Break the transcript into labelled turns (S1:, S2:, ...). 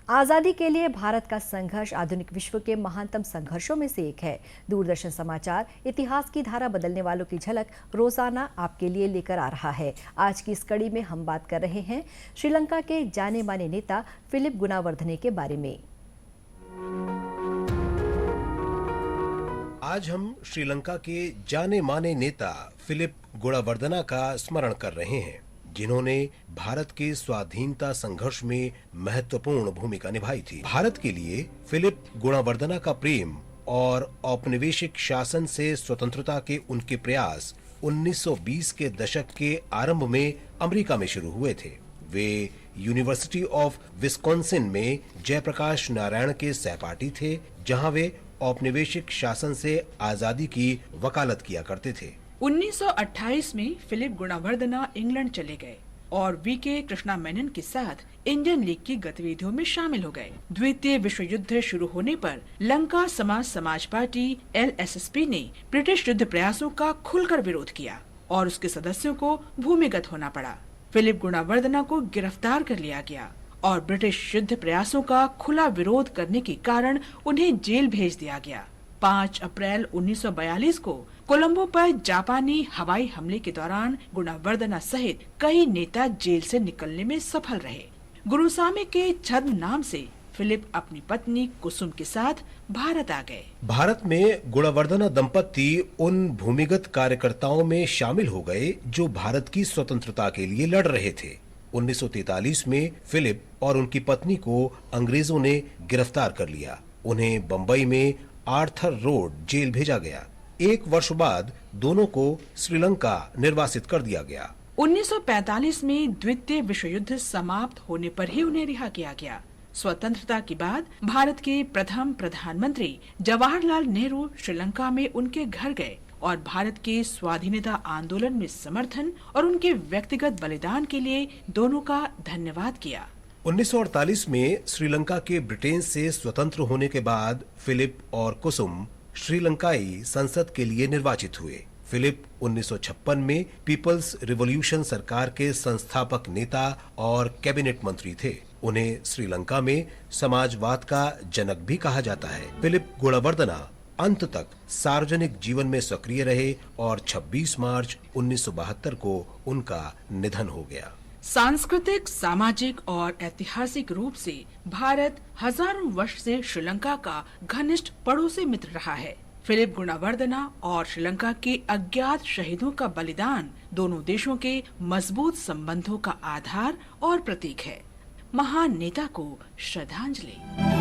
S1: आजादी के लिए भारत का संघर्ष आधुनिक विश्व के महानतम संघर्षों में से एक है। दूरदर्शन समाचार इतिहास की धारा बदलने वालों की झलक रोजाना आपके लिए लेकर आ रहा है। आज की इस कड़ी में हम बात कर रहे हैं श्रीलंका के जाने माने नेता फिलिप गुणावर्धने के बारे में।
S2: आज हम श्रीलंका के जाने माने नेता फिलिप गुणावर्धना का स्मरण कर रहे हैं, जिन्होंने भारत के स्वाधीनता संघर्ष में महत्वपूर्ण भूमिका निभाई थी। भारत के लिए फिलिप गुणावर्धना का प्रेम और औपनिवेशिक शासन से स्वतंत्रता के उनके प्रयास 1920 के दशक के आरंभ में अमेरिका में शुरू हुए थे। वे यूनिवर्सिटी ऑफ विस्कॉन्सिन में जयप्रकाश नारायण के सहपाठी थे, जहां वे औपनिवेशिक शासन से आजादी की वकालत किया करते थे।
S3: 1928 में फिलिप गुणावर्धना इंग्लैंड चले गए और वीके कृष्णा मेनन के साथ इंडियन लीग की गतिविधियों में शामिल हो गए। द्वितीय विश्व युद्ध शुरू होने पर लंका समाज पार्टी LSSP ने ब्रिटिश युद्ध प्रयासों का खुलकर विरोध किया और उसके सदस्यों को भूमिगत होना पड़ा। फिलिप गुणावर्धना को गिरफ्तार कर लिया गया और ब्रिटिश युद्ध प्रयासों का खुला विरोध करने के कारण उन्हें जेल भेज दिया गया। 5 अप्रैल 1942 को कोलंबो पर जापानी हवाई हमले के दौरान गुणावर्धना सहित कई नेता जेल से निकलने में सफल रहे। गुरुसामी के छद्म नाम से फिलिप अपनी पत्नी कुसुम के साथ भारत आ गए। भारत
S2: में गुणावर्धना दंपति उन भूमिगत कार्यकर्ताओं में शामिल हो गए जो भारत की स्वतंत्रता के लिए लड़ रहे थे। 1943 में फिलिप और उनकी पत्नी को अंग्रेजों ने गिरफ्तार कर लिया। उन्हें बम्बई में आर्थर रोड जेल भेजा गया। 1 वर्ष बाद दोनों को श्रीलंका निर्वासित कर दिया गया।
S3: 1945 में द्वितीय विश्व युद्ध समाप्त होने पर ही उन्हें रिहा किया गया। स्वतंत्रता के बाद भारत के प्रथम प्रधानमंत्री जवाहरलाल नेहरू श्रीलंका में उनके घर गए और भारत के स्वाधीनता आंदोलन में समर्थन और उनके व्यक्तिगत बलिदान के लिए दोनों का धन्यवाद किया।
S2: 1948 में श्रीलंका के ब्रिटेन से स्वतंत्र होने के बाद फिलिप और कुसुम श्रीलंकाई संसद के लिए निर्वाचित हुए। फिलिप 1956 में पीपल्स रिवॉल्यूशन सरकार के संस्थापक नेता और कैबिनेट मंत्री थे। उन्हें श्रीलंका में समाजवाद का जनक भी कहा जाता है। फिलिप गुणावर्धना अंत तक सार्वजनिक जीवन में सक्रिय रहे और 26 मार्च 1972 को उनका निधन हो गया।
S3: सांस्कृतिक, सामाजिक और ऐतिहासिक रूप से भारत हजारों वर्ष से श्रीलंका का घनिष्ठ पड़ोसी मित्र रहा है। फिलिप गुणावर्धना और श्रीलंका के अज्ञात शहीदों का बलिदान दोनों देशों के मजबूत संबंधों का आधार और प्रतीक है। महान नेता को श्रद्धांजलि।